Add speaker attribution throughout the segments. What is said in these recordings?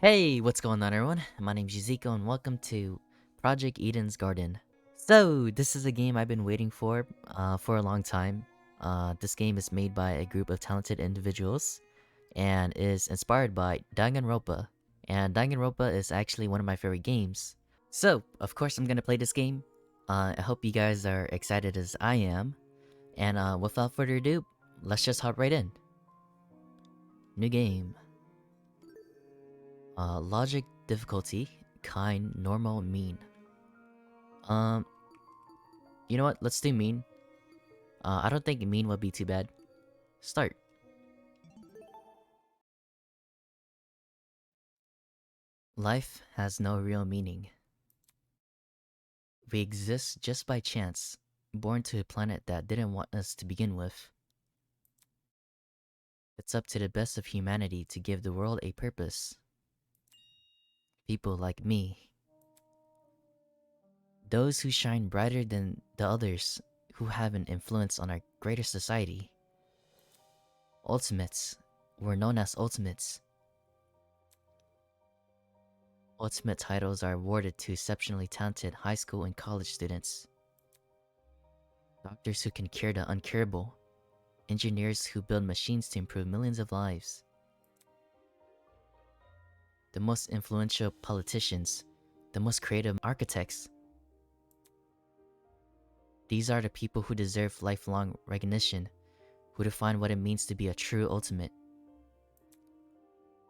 Speaker 1: Hey, what's going on everyone? My name's Yuziko and welcome to Project Eden's Garden. So, this is a game I've been waiting for a long time. This game is made by a group of talented individuals and is inspired by Danganronpa. And Danganronpa is actually one of my favorite games. So, of course I'm gonna play this game. I hope you guys are excited as I am. And without further ado, let's just hop right in. New game. Logic difficulty, kind, normal, mean. Um, you know what? Let's do mean. I don't think mean would be too bad. Start. Life has no real meaning. We exist just by chance, born to a planet that didn't want us to begin with. It's up to the best of humanity to give the world a purpose. People like me. Those who shine brighter than the others, who have an influence on our greater society. Ultimates. We're known as ultimates. Ultimate titles are awarded to exceptionally talented high school and college students. Doctors who can cure the uncurable. Engineers who build machines to improve millions of lives. The most influential politicians. The most creative architects. These are the people who deserve lifelong recognition, who define what it means to be a true ultimate.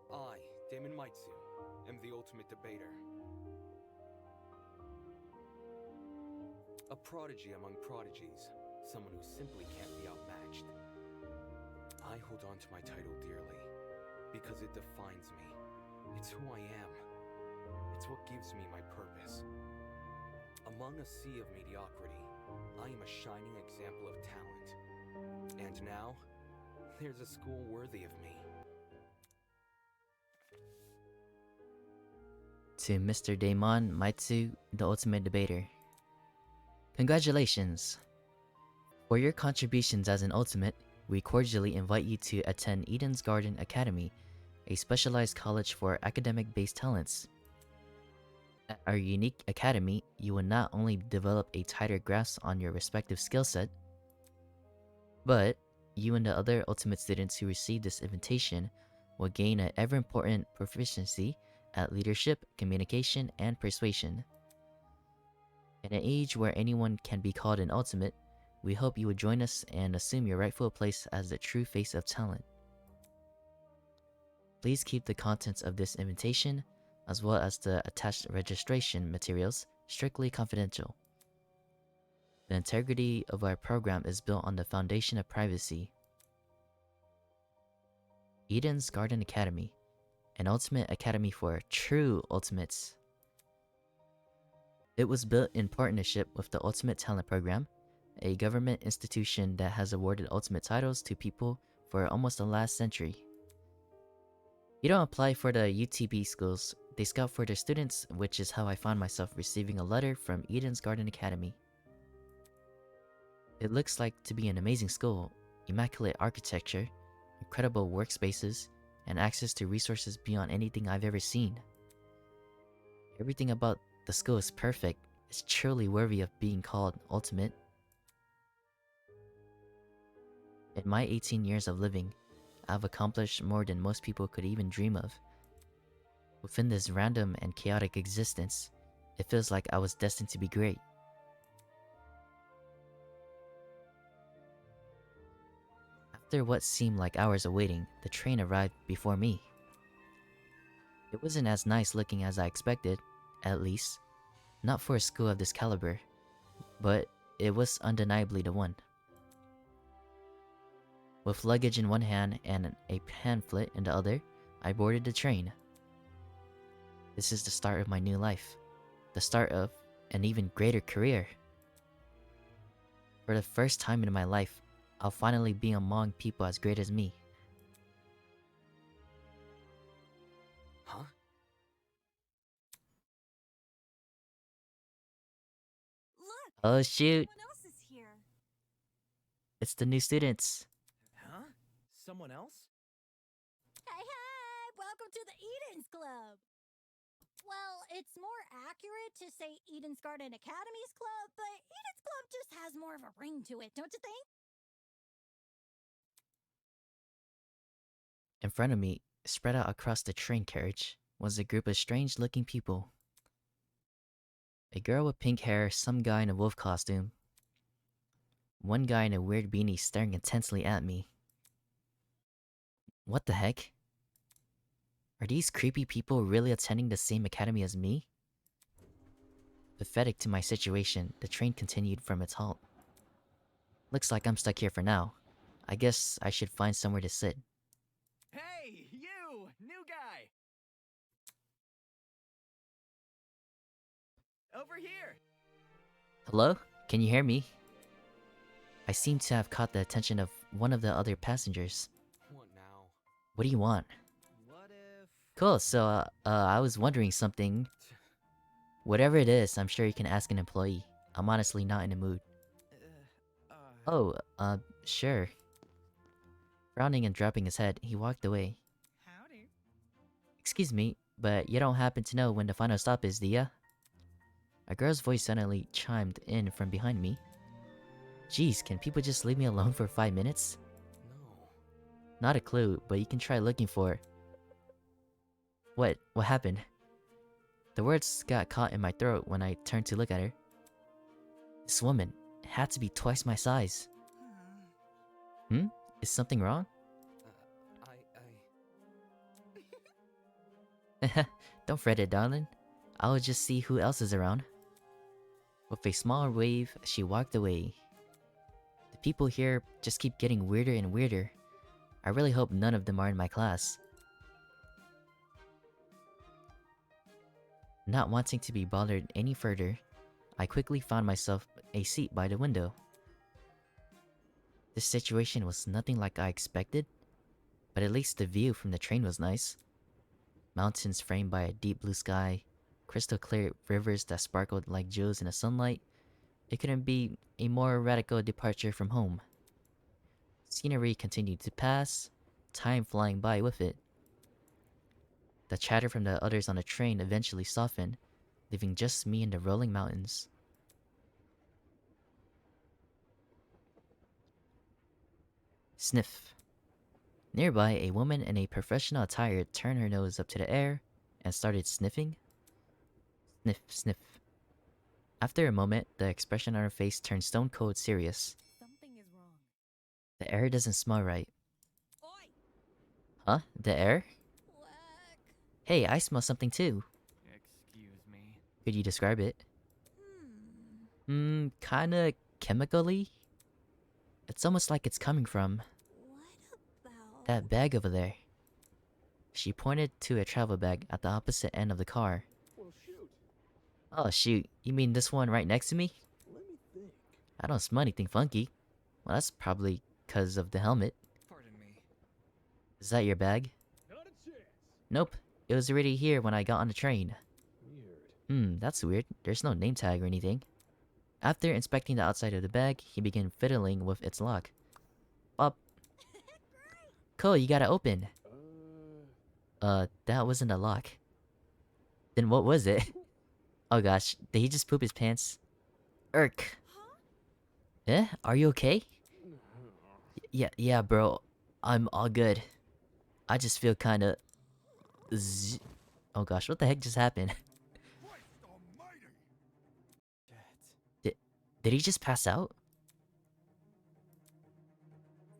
Speaker 2: I, Damon, am the ultimate debater. A prodigy among prodigies, someone who simply can't be outmatched. I hold on to my title dearly, because it defines me. It's who I am. It's what gives me my purpose. Among a sea of mediocrity, I am a shining example of talent. And now, there's a school worthy of me.
Speaker 1: To Mr. Damon Maitsu, the ultimate debater. Congratulations! For your contributions as an ultimate, we cordially invite you to attend Eden's Garden Academy, a specialized college for academic-based talents. At our unique academy, you will not only develop a tighter grasp on your respective skill set, but you and the other ultimate students who receive this invitation will gain an ever-important proficiency at leadership, communication, and persuasion. In an age where anyone can be called an ultimate, we hope you would join us and assume your rightful place as the true face of talent. Please keep the contents of this invitation, as well as the attached registration materials, strictly confidential. The integrity of our program is built on the foundation of privacy. Eden's Garden Academy, an ultimate academy for true ultimates. It was built in partnership with the Ultimate Talent Program, a government institution that has awarded ultimate titles to people for almost the last century. You don't apply for the UTB schools, they scout for their students, which is how I found myself receiving a letter from Eden's Garden Academy. It looks like to be an amazing school, immaculate architecture, incredible workspaces, and access to resources beyond anything I've ever seen. Everything about the school is perfect. It's truly worthy of being called ultimate. In my 18 years of living, I've accomplished more than most people could even dream of. Within this random and chaotic existence, it feels like I was destined to be great. After what seemed like hours of waiting, the train arrived before me. It wasn't as nice looking as I expected, at least, not for a school of this caliber, but it was undeniably the one. With luggage in one hand and a pamphlet in the other, I boarded the train. This is the start of my new life, the start of an even greater career. For the first time in my life, I'll finally be among people as great as me.
Speaker 2: Huh?
Speaker 3: Look!
Speaker 1: Oh shoot,
Speaker 3: Someone else is here.
Speaker 1: it's the new students.
Speaker 4: Huh? Someone else?
Speaker 3: Hey, hey! Well,
Speaker 4: Welcome to the Eden's Club. Well, it's more accurate to say Eden's Garden Academy's Club, but Eden's Club just has more of a ring to it, don't you think?
Speaker 1: In front of me, spread out across the train carriage, was a group of strange-looking people. A girl with pink hair, some guy in a wolf costume, one guy in a weird beanie staring intensely at me. What the heck? Are these creepy people really attending the same academy as me? Pathetic to my situation, the train continued from its halt. Looks like I'm stuck here for now. I guess I should find somewhere to sit.
Speaker 5: Hey, you! New guy! Over here!
Speaker 1: Hello? Can you hear me? I seem to have caught the attention of one of the other passengers.
Speaker 2: What now?
Speaker 1: What do you want?
Speaker 5: What if...
Speaker 1: Cool, so, I was wondering something. Whatever it is, I'm sure you can ask an employee. I'm honestly not in the mood. Oh, sure. Frowning and dropping his head, he walked away.
Speaker 5: Howdy.
Speaker 1: Excuse me, but you don't happen to know when the final stop is, do ya? A girl's voice suddenly chimed in from behind me. Jeez, can people just leave me alone for 5 minutes?
Speaker 2: No.
Speaker 1: Not a clue, but you can try looking for it. What happened? The words got caught in my throat when I turned to look at her. This woman had to be twice my size. Is something wrong? Don't fret it, darling. I'll just see who else is around. With a small wave, she walked away. The people here just keep getting weirder and weirder. I really hope none of them are in my class. Not wanting to be bothered any further, I quickly found myself a seat by the window. This situation was nothing like I expected, but at least the view from the train was nice. Mountains framed by a deep blue sky, crystal clear rivers that sparkled like jewels in the sunlight. It couldn't be a more radical departure from home. Scenery continued to pass, time flying by with it. The chatter from the others on the train eventually softened, leaving just me and the rolling mountains. Sniff. Nearby, a woman in a professional attire turned her nose up to the air and started sniffing. Sniff, sniff. After a moment, the expression on her face turned stone cold serious.
Speaker 4: Something is wrong.
Speaker 1: The air doesn't smell right.
Speaker 4: Oi!
Speaker 1: Huh? The air?
Speaker 4: Quack.
Speaker 1: Hey, I smell something too.
Speaker 5: Excuse me.
Speaker 1: Could you describe it? Kinda chemically? It's almost like it's coming from
Speaker 4: What about...
Speaker 1: that bag over there. She pointed to a travel bag at the opposite end of the car.
Speaker 6: Well, shoot.
Speaker 1: Oh shoot, you mean this one right next to me?
Speaker 6: Let me think.
Speaker 1: I don't smell anything funky. Well, that's probably 'cause of the helmet.
Speaker 5: Pardon me.
Speaker 1: Is that your bag?
Speaker 6: Not a chance.
Speaker 1: Nope, it was already here when I got on the train.
Speaker 6: Weird.
Speaker 1: That's weird. There's no name tag or anything. After inspecting the outside of the bag, he began fiddling with its lock. Up. Cool, you got it open. That wasn't a lock. Then what was it? Oh gosh, did he just poop his pants? Irk. Eh? Are you okay? Yeah, bro. I'm all good. I just feel kinda... Oh gosh, what the heck just happened? Did he just pass out?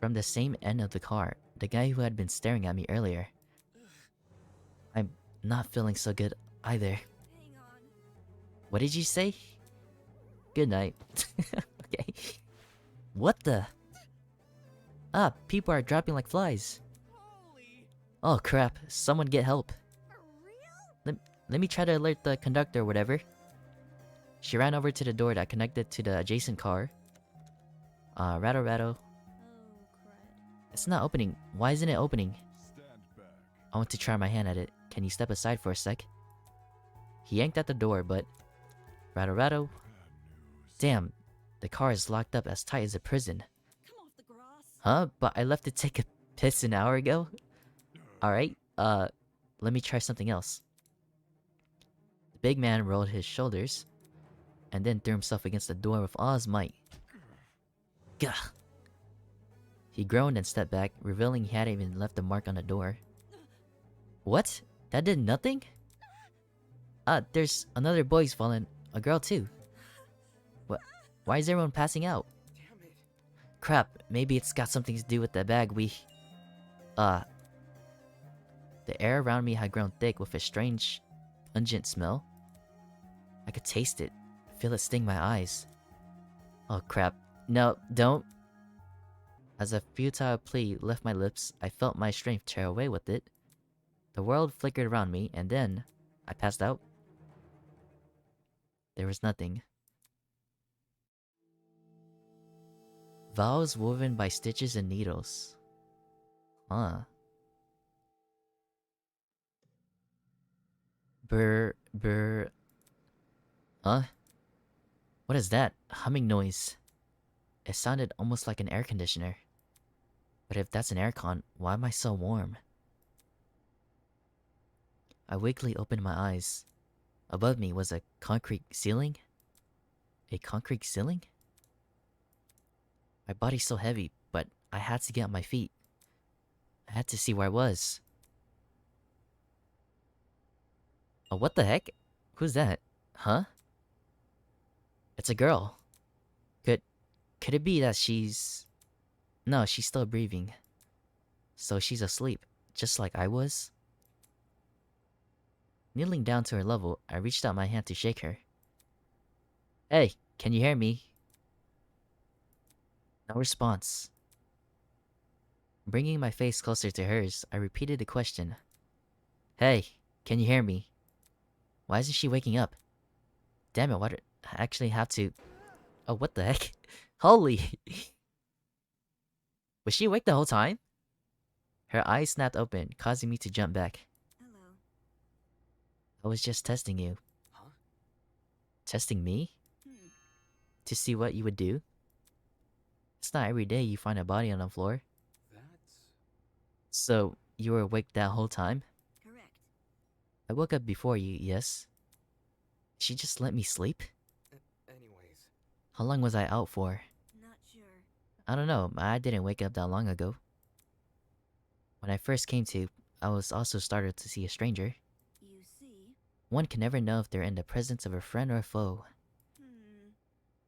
Speaker 1: From the same end of the car, the guy who had been staring at me earlier. I'm not feeling so good either.
Speaker 4: Hang on.
Speaker 1: What did you say? Good night. Okay. What the? Ah, people are dropping like flies.
Speaker 5: Holy...
Speaker 1: Oh crap, someone get help.
Speaker 4: For real?
Speaker 1: Let me try to alert the conductor or whatever. She ran over to the door that connected to the adjacent car. Rattle rattle.
Speaker 4: Oh, crud.
Speaker 1: It's not opening. Why isn't it opening?
Speaker 6: Stand back.
Speaker 1: I want to try my hand at it. Can you step aside for a sec? He yanked at the door, but... Rattle rattle.
Speaker 6: Bad news.
Speaker 1: Damn, the car is locked up as tight as a prison.
Speaker 4: Come off the grass.
Speaker 1: Huh? But I left it take a piss an hour ago? Alright, Let me try something else. The big man rolled his shoulders and then threw himself against the door with all his might. Gah! He groaned and stepped back, revealing he hadn't even left a mark on the door. What? That did nothing? There's another boy's fallen. A girl too. What? Why is everyone passing out?
Speaker 2: Damn it.
Speaker 1: Crap, maybe it's got something to do with the bag we... The air around me had grown thick with a strange, pungent smell. I could taste it, feel it sting my eyes. Oh crap. No, don't. As a futile plea left my lips, I felt my strength tear away with it. The world flickered around me, and then I passed out. There was nothing. Vows woven by stitches and needles. Huh. Brr. Huh? What is that? Humming noise. It sounded almost like an air conditioner. But if that's an aircon, why am I so warm? I weakly opened my eyes. Above me was a concrete ceiling? A concrete ceiling? My body's so heavy, but I had to get on my feet. I had to see where I was. Oh, what the heck? Who's that? Huh? It's a girl. Could it be that she's... No, she's still breathing. So she's asleep, just like I was? Kneeling down to her level, I reached out my hand to shake her. Hey, can you hear me? No response. Bringing my face closer to hers, I repeated the question. Hey, can you hear me? Why isn't she waking up? Damn it, why did I actually have to... Oh, what the heck? Holy... Was she awake the whole time? Her eyes snapped open, causing me to jump back.
Speaker 3: Hello.
Speaker 1: I was just testing you.
Speaker 2: Huh?
Speaker 1: Testing me?
Speaker 3: Hmm.
Speaker 1: To see what you would do? It's not every day you find a body on the floor.
Speaker 2: That's...
Speaker 1: So, you were awake that whole time?
Speaker 3: Correct.
Speaker 1: I woke up before you, yes? She just let me sleep?
Speaker 2: Anyways.
Speaker 1: How long was I out for?
Speaker 3: Not sure.
Speaker 1: I don't know, I didn't wake up that long ago. When I first came to, I was also startled to see a stranger.
Speaker 3: You see?
Speaker 1: One can never know if they're in the presence of a friend or a foe.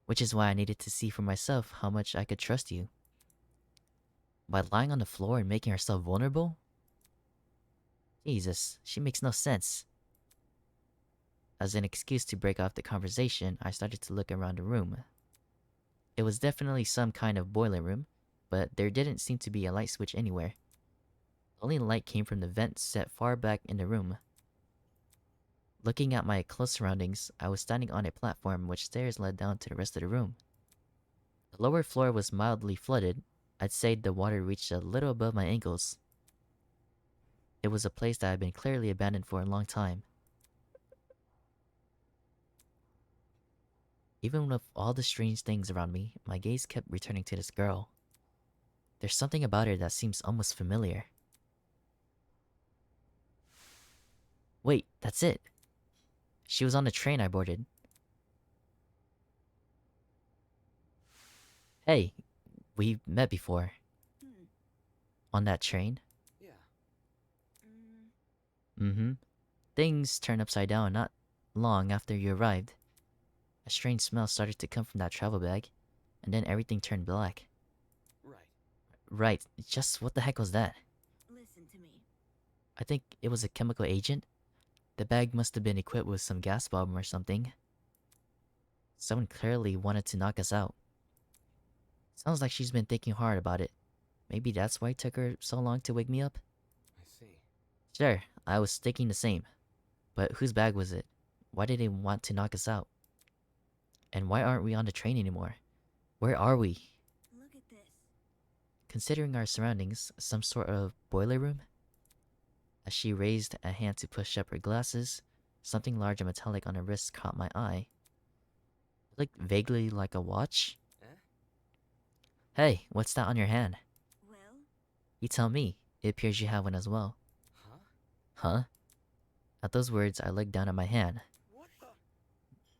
Speaker 1: Which is why I needed to see for myself how much I could trust you. By lying on the floor and making herself vulnerable? Jesus, she makes no sense. As an excuse to break off the conversation, I started to look around the room. It was definitely some kind of boiler room, but there didn't seem to be a light switch anywhere. The only light came from the vent set far back in the room. Looking at my close surroundings, I was standing on a platform which stairs led down to the rest of the room. The lower floor was mildly flooded. I'd say the water reached a little above my ankles. It was a place that had been clearly abandoned for a long time. Even with all the strange things around me, my gaze kept returning to this girl. There's something about her that seems almost familiar. Wait, that's it. She was on the train I boarded. Hey, we've met before.
Speaker 3: Hmm.
Speaker 1: On that train?
Speaker 2: Yeah.
Speaker 1: Mm-hmm. Things turned upside down not long after you arrived. A strange smell started to come from that travel bag, and then everything turned black.
Speaker 2: Right.
Speaker 1: Right, just what the heck was that?
Speaker 3: Listen to me.
Speaker 1: I think it was a chemical agent. The bag must have been equipped with some gas bomb or something. Someone clearly wanted to knock us out. Sounds like she's been thinking hard about it. Maybe that's why it took her so long to wake me up?
Speaker 2: I see.
Speaker 1: Sure, I was thinking the same. But whose bag was it? Why did they want to knock us out? And why aren't we on the train anymore? Where are we?
Speaker 3: Look at this.
Speaker 1: Considering our surroundings, some sort of boiler room? As she raised a hand to push up her glasses, something large and metallic on her wrist caught my eye. It looked vaguely like a watch.
Speaker 2: Eh?
Speaker 1: Hey, what's that on your hand?
Speaker 3: Well,
Speaker 1: You tell me. It appears you have one as well.
Speaker 2: Huh?
Speaker 1: Huh? At those words, I looked down at my hand.
Speaker 2: What the?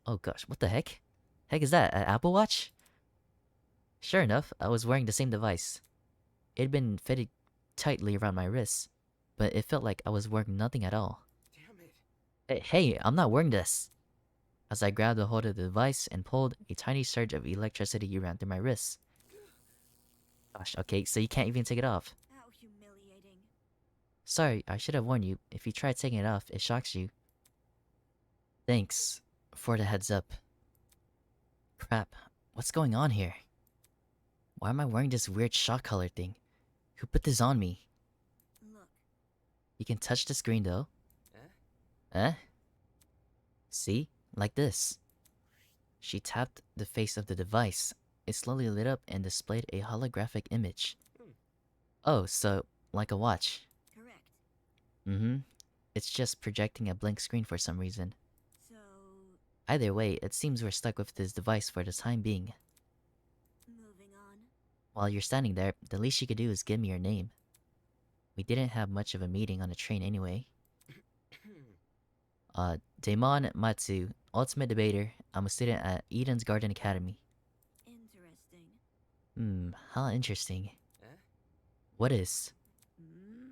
Speaker 1: Oh gosh, what the heck? Heck is that, an Apple Watch? Sure enough, I was wearing the same device. It had been fitted tightly around my wrists, but it felt like I was wearing nothing at all.
Speaker 2: Damn it.
Speaker 1: Hey, I'm not wearing this! As I grabbed a hold of the device and pulled, a tiny surge of electricity ran through my wrists. Gosh, okay, so you can't even take it off.
Speaker 3: How humiliating.
Speaker 1: Sorry, I should have warned you. If you try taking it off, it shocks you. Thanks for the heads up. Crap, what's going on here? Why am I wearing this weird shock collar thing? Who put this on me?
Speaker 3: Look,
Speaker 1: You can touch the screen though.
Speaker 2: Eh?
Speaker 1: Eh? See? Like this. She tapped the face of the device. It slowly lit up and displayed a holographic image.
Speaker 2: Hmm.
Speaker 1: Oh, so like a watch.
Speaker 3: correct.
Speaker 1: Mm-hmm. It's just projecting a blank screen for some reason.
Speaker 3: So,
Speaker 1: Either way, it seems we're stuck with this device for the time being.
Speaker 3: moving on.
Speaker 1: While you're standing there, the least you could do is give me your name. We didn't have much of a meeting on the train anyway. Damon Matsu, Ultimate Debater. I'm a student at Eden's Garden Academy.
Speaker 3: Interesting.
Speaker 1: How interesting.
Speaker 2: Eh?
Speaker 1: What is?
Speaker 3: Hmm?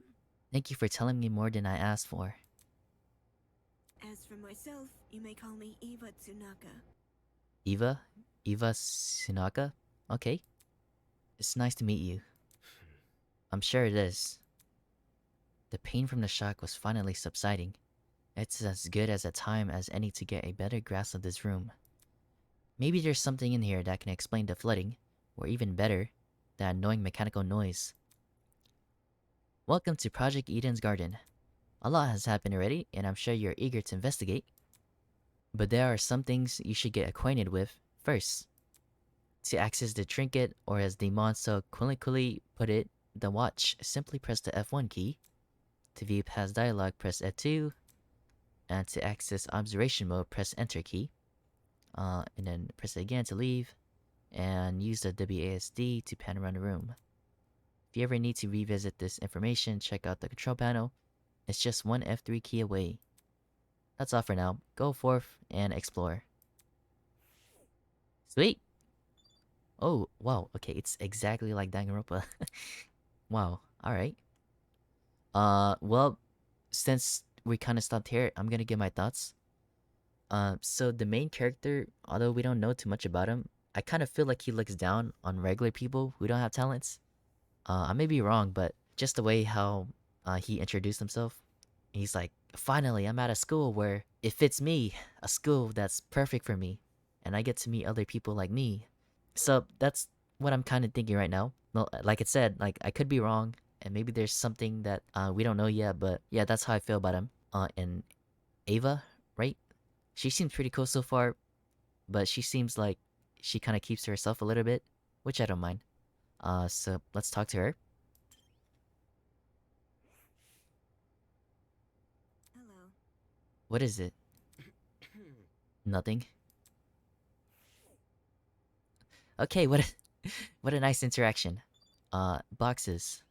Speaker 1: Thank you for telling me more than I asked for.
Speaker 3: As for myself, you may call me Eva Tsunaka.
Speaker 1: Eva? Eva Sunaka? Okay. It's nice to meet you. I'm sure it is. The pain from the shock was finally subsiding. It's as good as a time as any to get a better grasp of this room. Maybe there's something in here that can explain the flooding, or even better, that annoying mechanical noise. Welcome to Project Eden's Garden. A lot has happened already, and I'm sure you're eager to investigate. But there are some things you should get acquainted with first. To access the trinket, or as Damon so quickly put it, the watch, simply press the F1 key. To view past dialogue, press F2. And to access observation mode, press Enter key. And then press it again to leave. And use the WASD to pan around the room. If you ever need to revisit this information, check out the control panel. It's just one F3 key away. That's all for now. Go forth and explore. Sweet! Oh, wow. Okay, it's exactly like Danganronpa. Wow. Alright. Well, since we kind of stopped here, I'm gonna give my thoughts. So the main character, although we don't know too much about him, I kind of feel like he looks down on regular people who don't have talents. I may be wrong, but just the way how he introduced himself, he's like, finally, I'm at a school where it fits me, a school that's perfect for me, and I get to meet other people like me. So that's what I'm kind of thinking right now. Well, like it said, like I could be wrong, and maybe there's something that we don't know yet, but yeah, that's how I feel about him. And Ava, right? She seems pretty cool so far, but she seems like she kind of keeps to herself a little bit, which I don't mind. So let's talk to her.
Speaker 3: Hello.
Speaker 1: What is it? Nothing. Okay, what a, what a nice interaction. Boxes.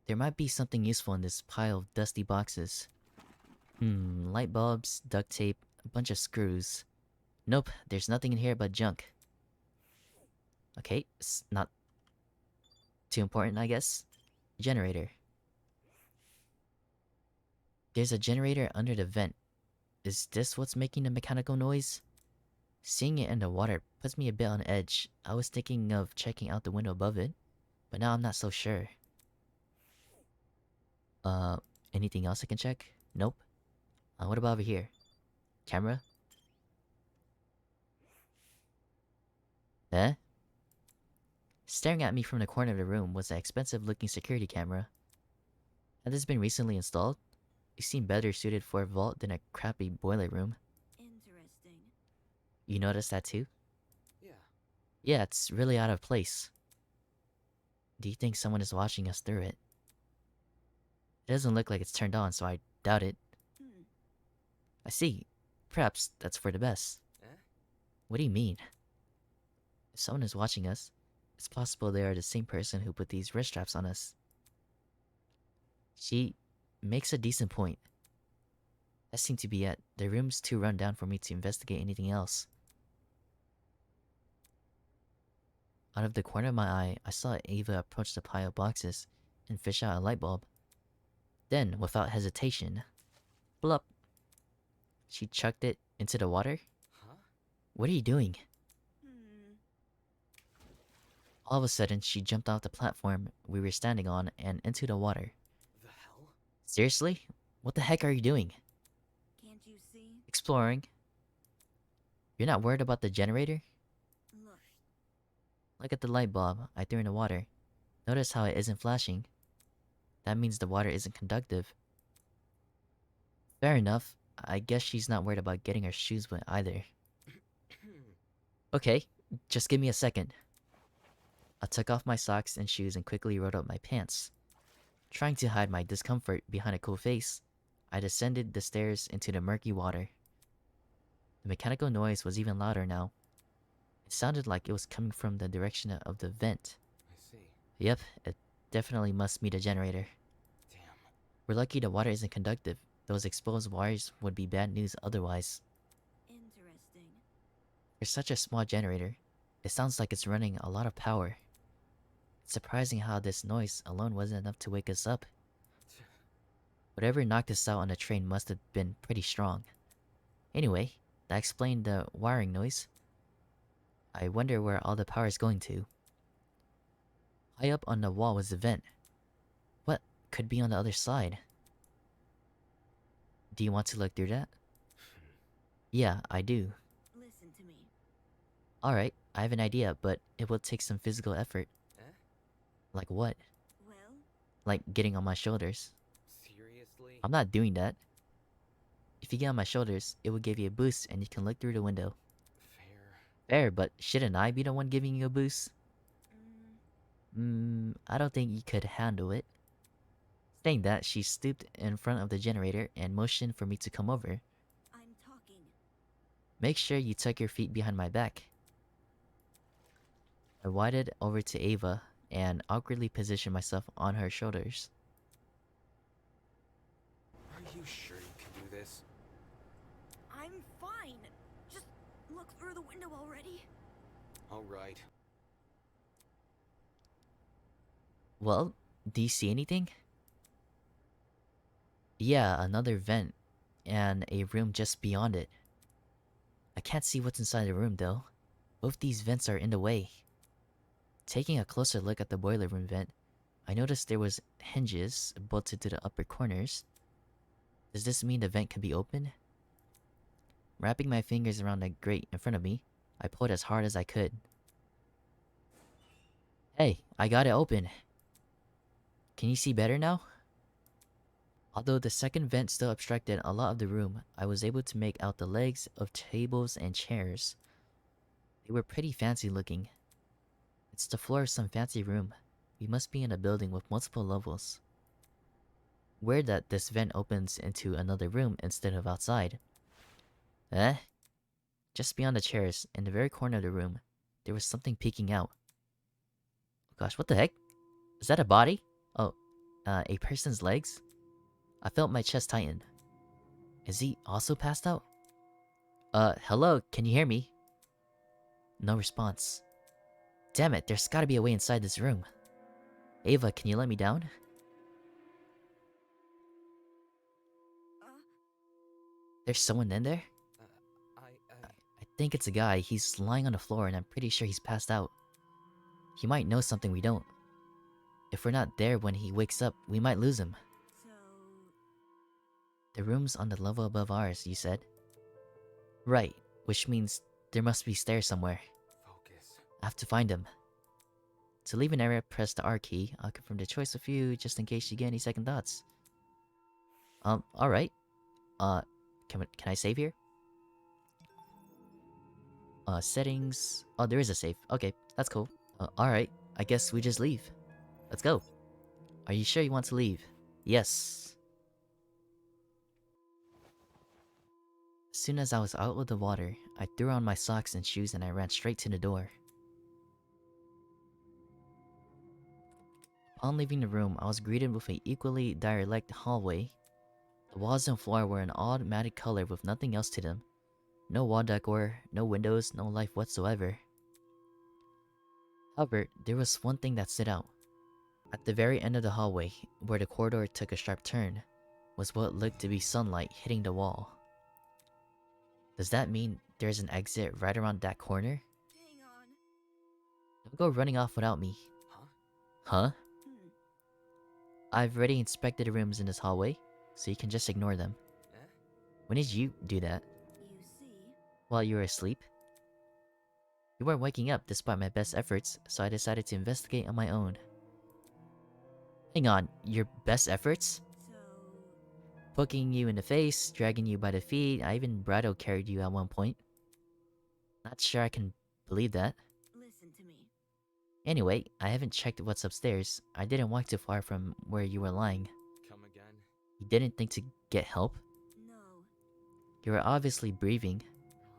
Speaker 1: There might be something useful in this pile of dusty boxes. Light bulbs, duct tape, a bunch of screws. Nope, there's nothing in here but junk. Okay, it's not too important, I guess. Generator. There's a generator under the vent. Is this what's making the mechanical noise? Seeing it in the water puts me a bit on edge. I was thinking of checking out the window above it, but now I'm not so sure. Anything else I can check? Nope. What about over here? Camera? Eh? Staring at me from the corner of the room was an expensive-looking security camera. Had this been recently installed? It seemed better suited for a vault than a crappy boiler room.
Speaker 3: Interesting.
Speaker 1: You noticed that too?
Speaker 2: Yeah.
Speaker 1: Yeah, it's really out of place. Do you think someone is watching us through it? It doesn't look like it's turned on, so I doubt it.
Speaker 3: Hmm.
Speaker 1: I see. Perhaps that's for the best.
Speaker 2: Eh?
Speaker 1: What do you mean? If someone is watching us, it's possible they are the same person who put these wrist straps on us. She makes a decent point. That seemed to be it. The room's too run down for me to investigate anything else. Out of the corner of my eye, I saw Ava approach the pile of boxes and fish out a light bulb. Then, without hesitation, blup, she chucked it into the water.
Speaker 2: Huh?
Speaker 1: What are you doing?
Speaker 3: Hmm.
Speaker 1: All of a sudden, she jumped off the platform we were standing on and into the water.
Speaker 2: The hell?
Speaker 1: Seriously? What the heck are you doing?
Speaker 3: Can't you see?
Speaker 1: Exploring. You're not worried about the generator?
Speaker 3: Look.
Speaker 1: Look at the light bulb I threw in the water. Notice how it isn't flashing. That means the water isn't conductive. Fair enough. I guess she's not worried about getting her shoes wet either. Okay, just give me a second. I took off my socks and shoes and quickly rolled up my pants. Trying to hide my discomfort behind a cool face, I descended the stairs into the murky water. The mechanical noise was even louder now. It sounded like it was coming from the direction of the vent.
Speaker 2: I see.
Speaker 1: Yep, it definitely must be the generator.
Speaker 2: Damn.
Speaker 1: We're lucky the water isn't conductive. Those exposed wires would be bad news otherwise.
Speaker 3: Interesting.
Speaker 1: For such a small generator, it sounds like it's running a lot of power. It's surprising how this noise alone wasn't enough to wake us up. Whatever knocked us out on the train must have been pretty strong. Anyway, that explained the wiring noise. I wonder where all the power is going to. High up on the wall was the vent. What could be on the other side? Do you want to look through that? Yeah, I do.
Speaker 3: Listen to me.
Speaker 1: Alright, I have an idea, but it will take some physical effort.
Speaker 2: Eh?
Speaker 1: Like what?
Speaker 3: Well,
Speaker 1: Like getting on my shoulders.
Speaker 2: Seriously?
Speaker 1: I'm not doing that. If you get on my shoulders, it will give you a boost and you can look through the window.
Speaker 2: Fair.
Speaker 1: Fair, but shouldn't I be the one giving you a boost? I don't think you could handle it. Saying that, she stooped in front of the generator and motioned for me to come over.
Speaker 3: I'm talking.
Speaker 1: Make sure you tuck your feet behind my back. I wadded over to Ava and awkwardly positioned myself on her shoulders.
Speaker 2: Are you sure you can do this?
Speaker 3: I'm fine. Just look through the window already.
Speaker 2: Alright.
Speaker 1: Well, do you see anything? Yeah, another vent, and a room just beyond it. I can't see what's inside the room though. Both these vents are in the way. Taking a closer look at the boiler room vent, I noticed there was hinges bolted to the upper corners. Does this mean the vent can be open? Wrapping my fingers around the grate in front of me, I pulled as hard as I could. Hey, I got it open. Can you see better now? Although the second vent still obstructed a lot of the room, I was able to make out the legs of tables and chairs. They were pretty fancy looking. It's the floor of some fancy room. We must be in a building with multiple levels. Weird that this vent opens into another room instead of outside. Eh? Just beyond the chairs, in the very corner of the room, there was something peeking out. Oh gosh, what the heck? Is that a body? Oh, a person's legs? I felt my chest tighten. Is he also passed out? Hello, can you hear me? No response. Damn it, there's gotta be a way inside this room. Ava, can you let me down? There's someone in there? I think it's a guy. He's lying on the floor and I'm pretty sure he's passed out. He might know something we don't. If we're not there when he wakes up, we might lose him.
Speaker 3: So,
Speaker 1: The room's on the level above ours, you said? Right, which means there must be stairs somewhere.
Speaker 2: Focus.
Speaker 1: I have to find them. To leave an area, press the R key. I'll confirm the choice with you just in case you get any second thoughts. Alright. Can I save here? Settings. Oh, there is a save. Okay, that's cool. Alright. I guess we just leave. Let's go. Are you sure you want to leave? Yes. As soon as I was out of the water, I threw on my socks and shoes and I ran straight to the door. Upon leaving the room, I was greeted with an equally direct hallway. The walls and floor were an odd matted color with nothing else to them. No wall decor, no windows, no life whatsoever. However, there was one thing that stood out. At the very end of the hallway, where the corridor took a sharp turn, was what looked to be sunlight hitting the wall. Does that mean there's an exit right around that corner?
Speaker 3: Hang on.
Speaker 1: Don't go running off without me.
Speaker 2: Huh?
Speaker 1: Huh?
Speaker 3: Hmm.
Speaker 1: I've already inspected the rooms in this hallway, so you can just ignore them.
Speaker 2: Eh?
Speaker 1: When did you do that?
Speaker 3: You see?
Speaker 1: While you were asleep? You weren't waking up despite my best efforts, so I decided to investigate on my own. Hang on, your best efforts?
Speaker 3: So,
Speaker 1: Poking you in the face, dragging you by the feet, I even bridal carried you at one point. Not sure I can believe that.
Speaker 3: listen to me.
Speaker 1: Anyway, I haven't checked what's upstairs. I didn't walk too far from where you were lying.
Speaker 2: Come again?
Speaker 1: You didn't think to get help?
Speaker 3: No.
Speaker 1: You were obviously breathing.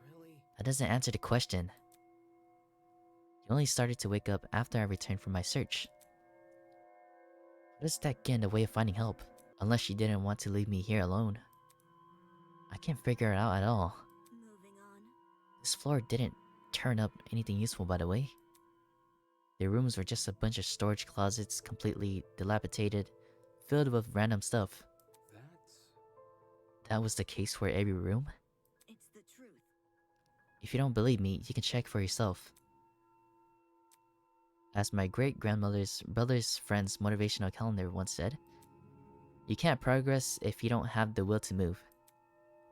Speaker 2: Really?
Speaker 1: That doesn't answer the question. You only started to wake up after I returned from my search. How does that get in the way of finding help? Unless you didn't want to leave me here alone. I can't figure it out at all.
Speaker 3: Moving on.
Speaker 1: This floor didn't turn up anything useful, by the way. The rooms were just a bunch of storage closets, completely dilapidated, filled with random stuff. That was the case for every room?
Speaker 3: It's the truth.
Speaker 1: If you don't believe me, you can check for yourself. As my great-grandmother's brother's friend's motivational calendar once said, you can't progress if you don't have the will to move.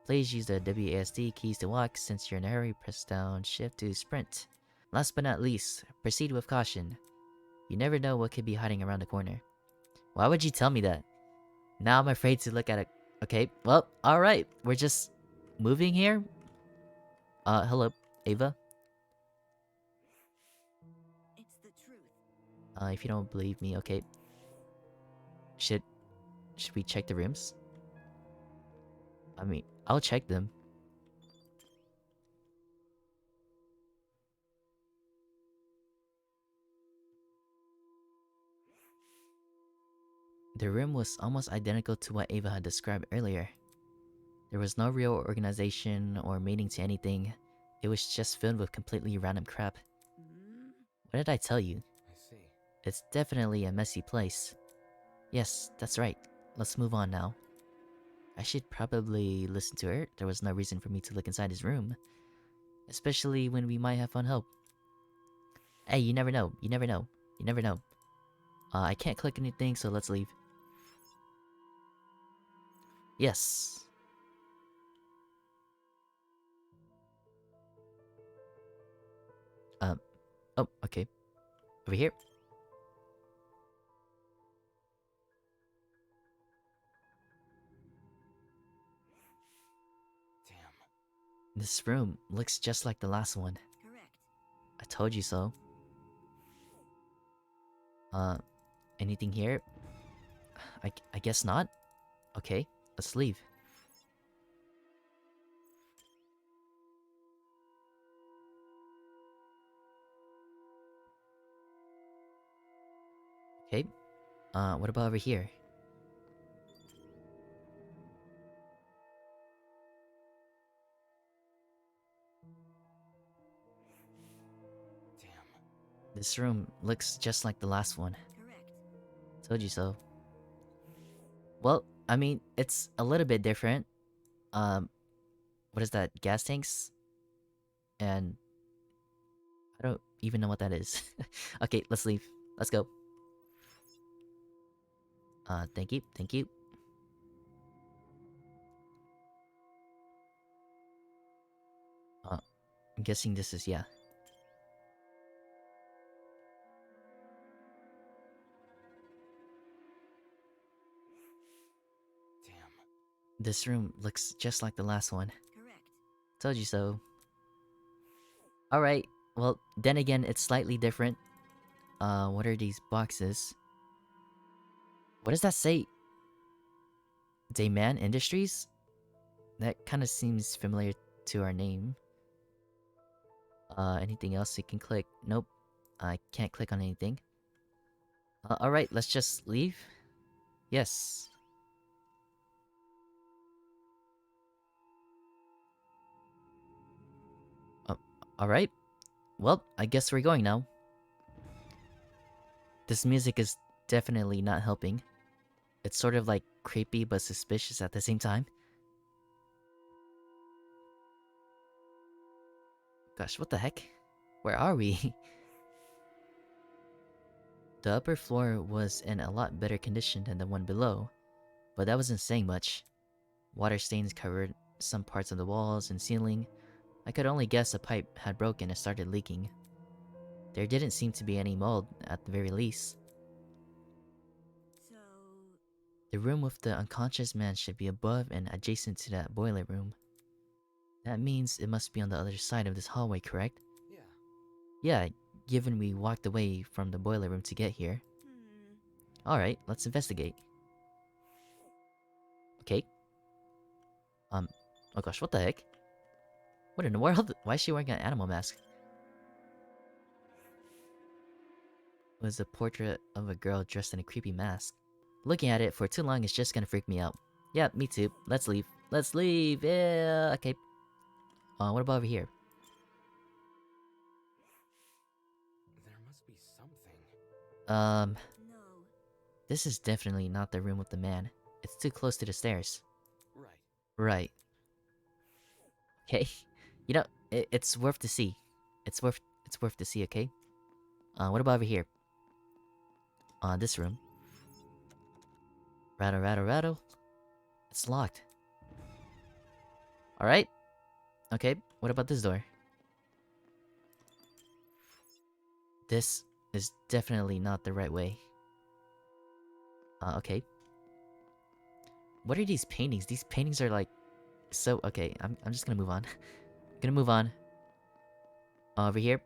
Speaker 1: Please use the WASD keys to walk. Since you're in a hurry, press down shift to sprint. Last but not least, proceed with caution. You never know what could be hiding around the corner. Why would you tell me that? Now I'm afraid to look at it. Okay, well, alright. We're just moving here? Hello, Ava?
Speaker 3: It's the truth.
Speaker 1: If you don't believe me, okay. Should we check the rooms? I mean, I'll check them. The room was almost identical to what Ava had described earlier. There was no real organization or meaning to anything. It was just filled with completely random crap.
Speaker 3: Hmm?
Speaker 1: What did I tell you?
Speaker 2: I see.
Speaker 1: It's definitely a messy place. Yes, that's right. Let's move on now. I should probably listen to her. There was no reason for me to look inside his room. Especially when we might have found help. Hey, you never know. You never know. You never know. I can't click anything, so let's leave. Yes. Oh, okay. Over here.
Speaker 2: Damn.
Speaker 1: This room looks just like the last one.
Speaker 3: Correct.
Speaker 1: I told you so. Anything here? I guess not? Okay, let's leave. Okay, what about over here?
Speaker 2: Damn.
Speaker 1: This room looks just like the last one.
Speaker 3: Correct.
Speaker 1: Told you so. Well, I mean, it's a little bit different. What is that? Gas tanks? And I don't even know what that is. Okay, let's leave. Let's go. Thank you, thank you. I'm guessing this is, yeah.
Speaker 2: Damn.
Speaker 1: This room looks just like the last one.
Speaker 3: Correct.
Speaker 1: Told you so. Alright, well, then again, it's slightly different. What are these boxes? What does that say? DAMON Industries? That kind of seems familiar to our name. Anything else you can click? Nope. I can't click on anything. Alright, let's just leave. Yes. Alright. Well, I guess we're going now. This music is definitely not helping. It's sort of like creepy but suspicious at the same time. Gosh, what the heck? Where are we? The upper floor was in a lot better condition than the one below, but that wasn't saying much. Water stains covered some parts of the walls and ceiling. I could only guess a pipe had broken and started leaking. There didn't seem to be any mold at the very least.
Speaker 3: So,
Speaker 1: The room with the unconscious man should be above and adjacent to that boiler room. That means it must be on the other side of this hallway, correct?
Speaker 2: Yeah.
Speaker 1: Yeah, given we walked away from the boiler room to get here. Alright, let's investigate. Okay. Oh gosh, what the heck? What in the world? Why is she wearing an animal mask? It was a portrait of a girl dressed in a creepy mask. Looking at it for too long is just gonna freak me out. Yeah, me too. Let's leave. Let's leave! Yeah, okay. What about over here?
Speaker 2: There must be something.
Speaker 3: no.
Speaker 1: This is definitely not the room with the man. It's too close to the stairs.
Speaker 2: Right.
Speaker 1: Right. Okay. You know, it's worth to see. It's worth to see, okay? What about over here? This room. Rattle, rattle, rattle. It's locked. Alright. Okay, what about this door? This is definitely not the right way. Okay. What are these paintings? These paintings are like... So, okay, I'm just gonna move on. Gonna move on. Over here.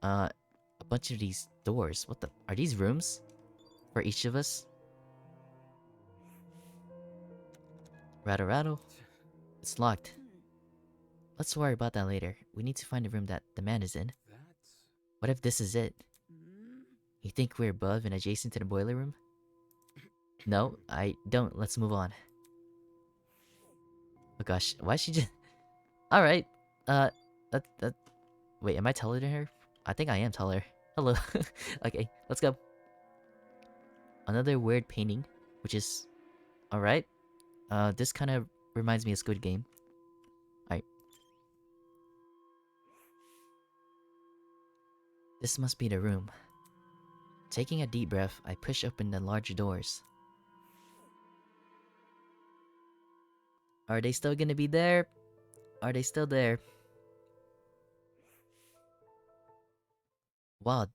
Speaker 1: A bunch of these doors. What the... Are these rooms? For each of us? Rattle, rattle. It's locked. Let's worry about that later. We need to find the room that the man is in.
Speaker 2: That's...
Speaker 1: What if this is it? You think we're above and adjacent to the boiler room? No, I don't. Let's move on. Oh gosh, why is she just... Alright, wait, am I taller than her? I think I am taller. Hello. Okay, let's go. Another weird painting, which is... Alright. This kind of reminds me of Squid Game. Alright. This must be the room. Taking a deep breath, I push open the large doors. Are they still gonna be there? Are they still there? Wow,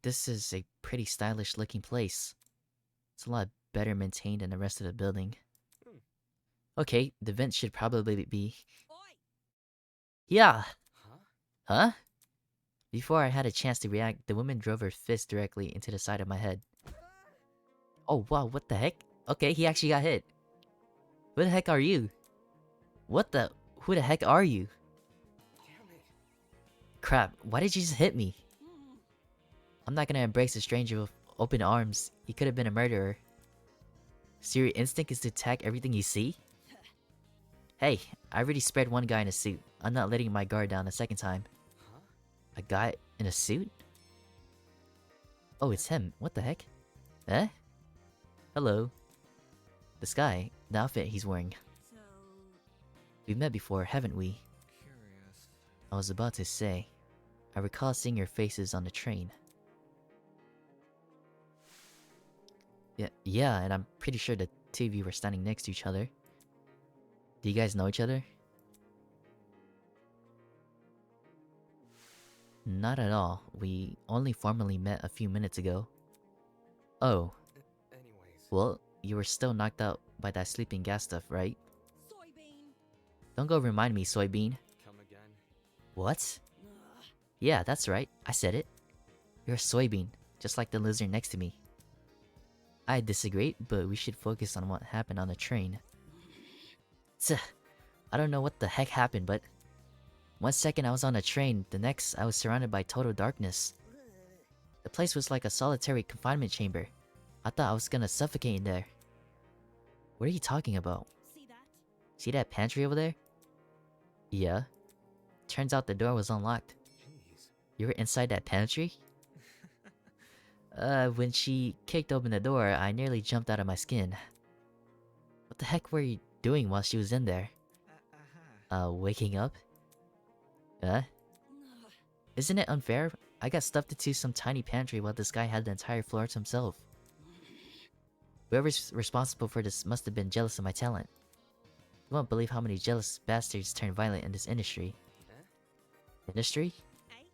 Speaker 1: this is a pretty stylish looking place. It's a lot better maintained than the rest of the building. Okay, the vent should probably be... Yeah!
Speaker 2: Huh?
Speaker 1: Huh? Before I had a chance to react, the woman drove her fist directly into the side of my head. Oh wow, what the heck? Okay, he actually got hit. Who the heck are you? What the... Who the heck are you?
Speaker 2: Damn it.
Speaker 1: Crap, why did you just hit me? I'm not gonna embrace a stranger with open arms. He could have been a murderer. So your instinct is to attack everything you see? Hey, I already spared one guy in a suit. I'm not letting my guard down a second time.
Speaker 2: Huh?
Speaker 1: A guy in a suit? Oh, it's him. What the heck? Eh? Hello. This guy, the outfit he's wearing.
Speaker 3: So,
Speaker 1: We've met before, haven't we?
Speaker 5: Curious.
Speaker 1: I was about to say. I recall seeing your faces on the train. Yeah, and I'm pretty sure the two of you were standing next to each other. Do you guys know each other? Not at all. We only formally met a few minutes ago. Oh,
Speaker 2: Anyways.
Speaker 1: well, you were still knocked out by that sleeping gas stuff, right?
Speaker 4: Soybean.
Speaker 1: Don't go remind me, Soybean.
Speaker 2: Come again?
Speaker 1: What? Yeah, that's right. I said it. You're a soybean, just like the lizard next to me. I disagree, but we should focus on what happened on the train. Tch, I don't know what the heck happened, but... One second I was on a train, the next I was surrounded by total darkness. The place was like a solitary confinement chamber. I thought I was gonna suffocate in there. What are you talking about?
Speaker 4: See that?
Speaker 1: See that pantry over there? Yeah. Turns out the door was unlocked.
Speaker 2: Jeez.
Speaker 1: You were inside that pantry? When she kicked open the door, I nearly jumped out of my skin. What the heck were you doing while she was in there? Waking up? Isn't it unfair? I got stuffed into some tiny pantry while this guy had the entire floor to himself. Whoever's responsible for this must have been jealous of my talent. You won't believe how many jealous bastards turn violent in this industry. Industry?
Speaker 4: Eh?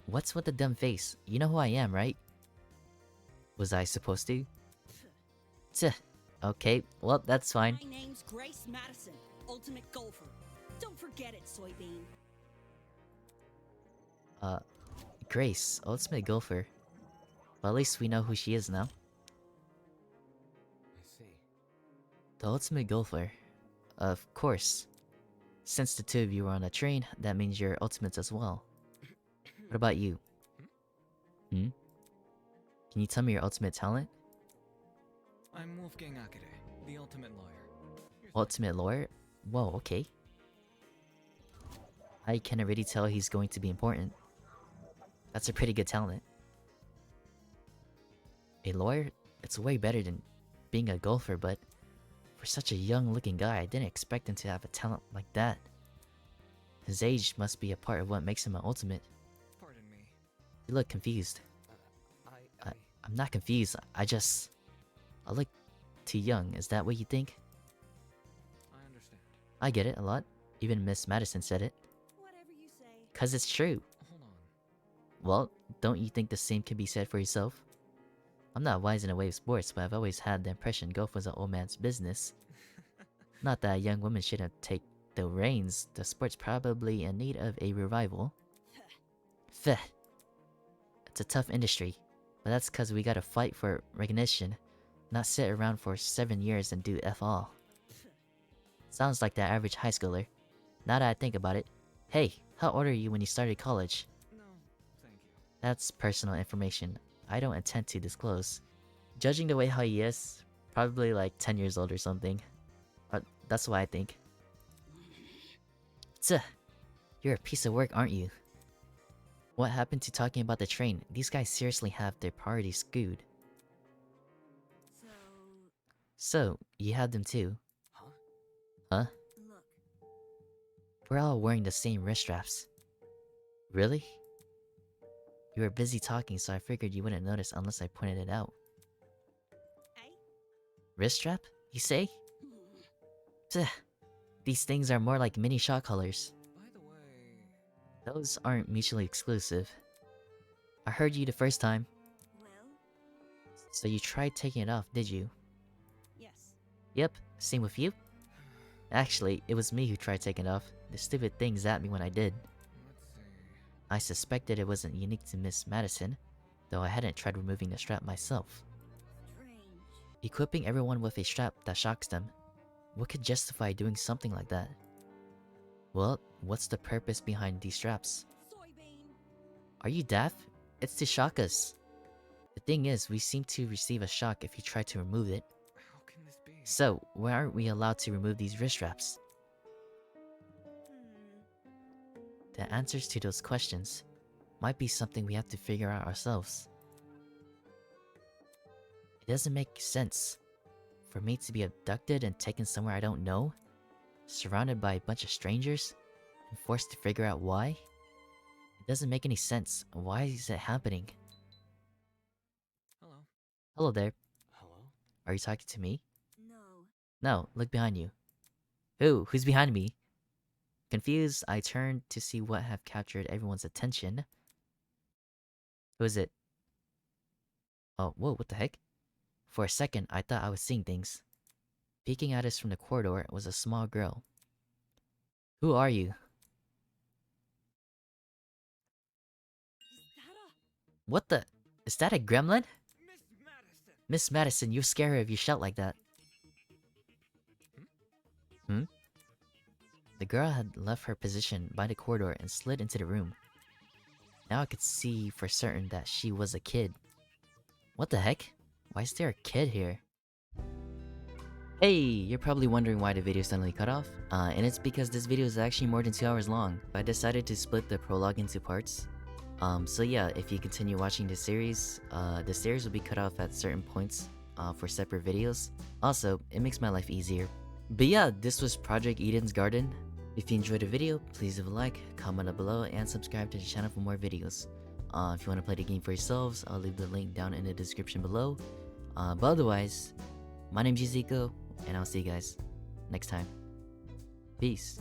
Speaker 1: What's with the dumb face? You know who I am, right? Was I supposed to? Tch. Okay, well, that's fine.
Speaker 7: My name's Grace Madison, Ultimate Golfer. Don't forget it, Soybean.
Speaker 1: Grace, ultimate golfer. Well, at least we know who she is now.
Speaker 2: I see.
Speaker 1: The ultimate golfer. Of course. Since the two of you were on a train, that means you're ultimates as well. What about you? Hmm? Can you tell me your ultimate talent?
Speaker 5: I'm Wolfgang Akade, the ultimate lawyer.
Speaker 1: Ultimate lawyer? Whoa, okay. I can already tell he's going to be important. That's a pretty good talent. A lawyer? It's way better than being a golfer, but for such a young-looking guy, I didn't expect him to have a talent like that. His age must be a part of what makes him an ultimate.
Speaker 5: Pardon me.
Speaker 1: You look confused.
Speaker 2: I
Speaker 1: I'm not confused. I look too young. Is that what you think?
Speaker 5: I understand.
Speaker 1: I get it a lot. Even Miss Madison said it.
Speaker 7: Whatever you say.
Speaker 1: 'Cause it's true.
Speaker 5: Hold on.
Speaker 1: Well, don't you think the same can be said for yourself? I'm not wise in a way of sports, but I've always had the impression golf was an old man's business. Not that a young woman shouldn't take the reins. The sport's probably in need of a revival. Feh. It's a tough industry, but that's 'cause we gotta fight for recognition, not sit around for 7 years and do F all. Sounds like the average high schooler. Now that I think about it. Hey, how old are you when you started college?
Speaker 5: No, thank you.
Speaker 1: That's personal information. I don't intend to disclose. Judging the way how he is, probably like 10 years old or something. That's what I think. Tch, you're a piece of work, aren't you? What happened to talking about the train? These guys seriously have their priorities skewed.
Speaker 3: So,
Speaker 1: So, you had them too?
Speaker 2: Huh?
Speaker 1: Huh?
Speaker 3: look,
Speaker 1: We're all wearing the same wrist straps. Really? You were busy talking, so I figured you wouldn't notice unless I pointed it out.
Speaker 7: Eh?
Speaker 1: Wrist strap? You say? Tch, these things are more like mini shot collars.
Speaker 5: By the way,
Speaker 1: Those aren't mutually exclusive. I heard you the first time,
Speaker 3: well,
Speaker 1: so you tried taking it off, did you?
Speaker 7: Yes.
Speaker 1: Yep, same with you? Actually, it was me who tried taking it off. The stupid thing zapped me when I did.
Speaker 5: let's see.
Speaker 1: I suspected it wasn't unique to Miss Madison, though I hadn't tried removing the strap myself.
Speaker 3: strange.
Speaker 1: Equipping everyone with a strap that shocks them. What could justify doing something like that? Well, what's the purpose behind these straps?
Speaker 7: Soybean.
Speaker 1: Are you deaf? It's to shock us. The thing is, we seem to receive a shock if you try to remove it.
Speaker 5: How can this be?
Speaker 1: So, why aren't we allowed to remove these wrist straps? The answers to those questions might be something we have to figure out ourselves. It doesn't make sense for me to be abducted and taken somewhere I don't know, surrounded by a bunch of strangers, and forced to figure out why. It doesn't make any sense. Why is it happening?
Speaker 5: Hello.
Speaker 1: Hello there.
Speaker 2: Hello?
Speaker 1: Are you talking to me?
Speaker 3: No.
Speaker 1: No, look behind you. Who's behind me? Confused, I turned to see what had captured everyone's attention. Who is it? Oh, whoa, what the heck? For a second, I thought I was seeing things. Peeking at us from the corridor was a small girl. Who are you?
Speaker 7: Is that a...
Speaker 1: What the? Is that a gremlin?
Speaker 5: Miss Madison!
Speaker 1: Miss Madison, you scare her if you shout like that. Hmm? The girl had left her position by the corridor and slid into the room. Now I could see for certain that she was a kid. What the heck? Why is there a kid here? Hey, you're probably wondering why the video suddenly cut off. And it's because this video is actually more than 2 hours long. But I decided to split the prologue into parts. So yeah, if you continue watching the series will be cut off at certain points for separate videos. Also, it makes my life easier. But yeah, this was Project Eden's Garden. If you enjoyed the video, please leave a like, comment down below, and subscribe to the channel for more videos. If you want to play the game for yourselves, I'll leave the link down in the description below. But otherwise, my name's Zico, and I'll see you guys next time. Peace.